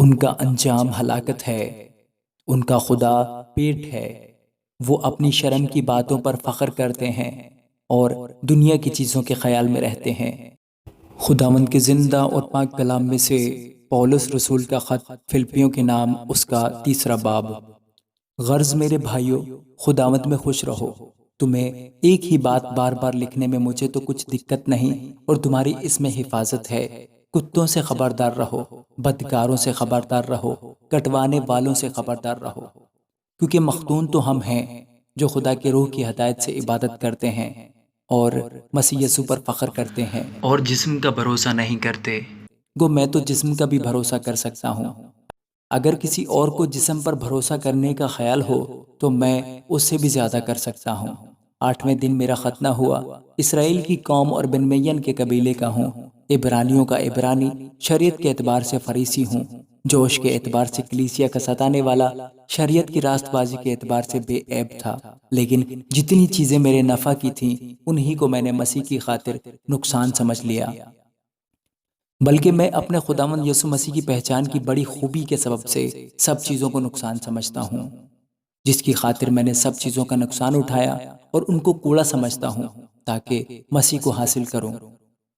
ان کا انجام ہلاکت ہے، ان کا خدا پیٹ ہے، وہ اپنی شرم کی باتوں پر فخر کرتے ہیں اور دنیا کی چیزوں کے خیال میں رہتے ہیں۔ خداوند کے زندہ اور پاک کلام میں سے پولس رسول کا خط فلپیوں کے نام، اس کا 3 باب۔ غرض میرے بھائیو، خداوند میں خوش رہو۔ تمہیں ایک ہی بات بار بار لکھنے میں مجھے تو کچھ دقت نہیں، اور تمہاری اس میں حفاظت ہے۔ کتوں سے خبردار رہو، بدکاروں سے خبردار رہو، کٹوانے والوں سے خبردار رہو، کیونکہ مختون تو ہم ہیں جو خدا کے روح کی ہدایت سے عبادت کرتے ہیں اور مسیح یسوع پر فخر کرتے ہیں، اور جسم کا بھروسہ نہیں کرتے۔ گو میں تو جسم کا بھی بھروسہ کر سکتا ہوں۔ اگر کسی اور کو جسم پر بھروسہ کرنے کا خیال ہو تو میں اس سے بھی زیادہ کر سکتا ہوں۔ 8ویں دن میرا ختنہ ہوا۔ اسرائیل کی قوم اور بنیامین کے قبیلے کا ہوں، عبرانیوں کا عبرانی، شریعت کے اعتبار سے فریسی ہوں، جوش کے اعتبار سے کلیسیا کا ستانے والا، شریعت کی راست بازی کے اعتبار سے بے عیب تھا۔ لیکن جتنی چیزیں میرے نفع کی تھیں انہی کو میں نے مسیح کی خاطر نقصان سمجھ لیا، بلکہ میں اپنے خداوند یسوع مسیح کی پہچان کی بڑی خوبی کے سبب سے سب چیزوں کو نقصان سمجھتا ہوں، جس کی خاطر میں نے سب چیزوں کا نقصان اٹھایا اور ان کو کوڑا سمجھتا ہوں، تاکہ مسیح کو حاصل کروں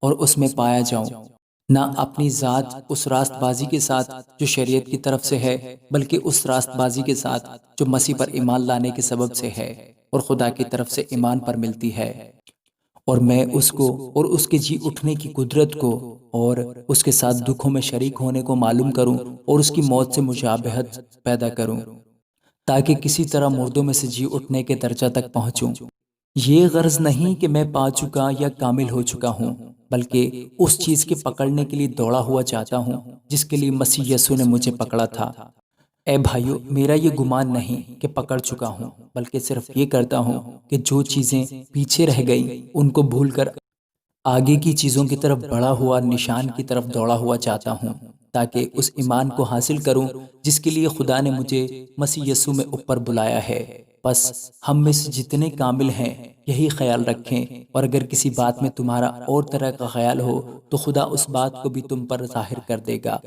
اور اس میں پایا جاؤں، نہ اپنی ذات اس راست بازی کے ساتھ جو شریعت کی طرف سے ہے، بلکہ اس راست بازی کے ساتھ جو مسیح پر ایمان لانے کے سبب سے ہے اور خدا کی طرف سے ایمان پر ملتی ہے۔ اور میں اس کو اور اس کے جی اٹھنے کی قدرت کو اور اس کے ساتھ دکھوں میں شریک ہونے کو معلوم کروں اور اس کی موت سے مشابہت پیدا کروں، تاکہ کسی طرح مردوں میں سے جی اٹھنے کے درجہ تک پہنچوں۔ یہ غرض نہیں کہ میں پا چکا یا کامل ہو چکا ہوں، بلکہ اس چیز کے پکڑنے کے لیے دوڑا ہوا چاہتا ہوں جس کے لیے مسیح یسوع نے مجھے پکڑا تھا۔ اے بھائیو، میرا یہ گمان نہیں کہ پکڑ چکا ہوں، بلکہ صرف یہ کرتا ہوں کہ جو چیزیں پیچھے رہ گئیں ان کو بھول کر آگے کی چیزوں کی طرف بڑھا ہوا نشان کی طرف دوڑا ہوا چاہتا ہوں، تاکہ اس ایمان کو حاصل کروں جس کے لیے خدا نے مجھے مسیح یسوع میں اوپر بلایا ہے۔ بس ہم میں سے جتنے کامل ہیں یہی خیال رکھیں، اور اگر کسی بات میں تمہارا اور طرح کا خیال ہو تو خدا اس بات کو بھی تم پر ظاہر کر دے گا۔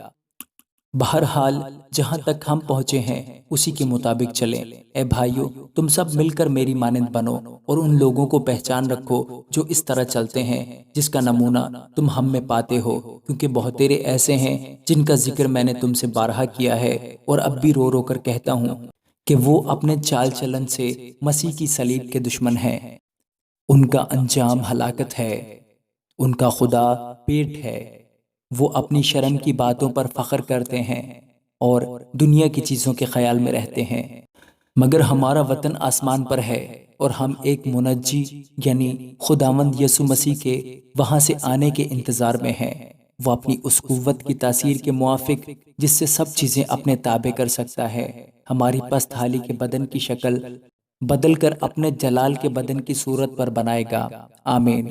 بہرحال جہاں تک ہم پہنچے ہیں اسی کے مطابق چلیں۔ اے بھائیو، تم سب مل کر میری مانند بنو اور ان لوگوں کو پہچان رکھو جو اس طرح چلتے ہیں جس کا نمونہ تم ہم میں پاتے ہو، کیونکہ بہتیرے ایسے ہیں جن کا ذکر میں نے تم سے بارہا کیا ہے اور اب بھی رو رو کر کہتا ہوں کہ وہ اپنے چال چلن سے مسیح کی صلیب کے دشمن ہیں۔ ان کا انجام ہلاکت ہے، ان کا خدا پیٹ ہے، وہ اپنی شرم کی باتوں پر فخر کرتے ہیں اور دنیا کی چیزوں کے خیال میں رہتے ہیں۔ مگر ہمارا وطن آسمان پر ہے، اور ہم ایک منجی یعنی خداوند یسوع مسیح کے وہاں سے آنے کے انتظار میں ہیں۔ وہ اپنی اس قوت کی تاثیر کے موافق جس سے سب چیزیں اپنے تابع کر سکتا ہے، ہماری پست حالی کے بدن کی شکل بدل کر اپنے جلال کے بدن کی صورت پر بنائے گا۔ آمین۔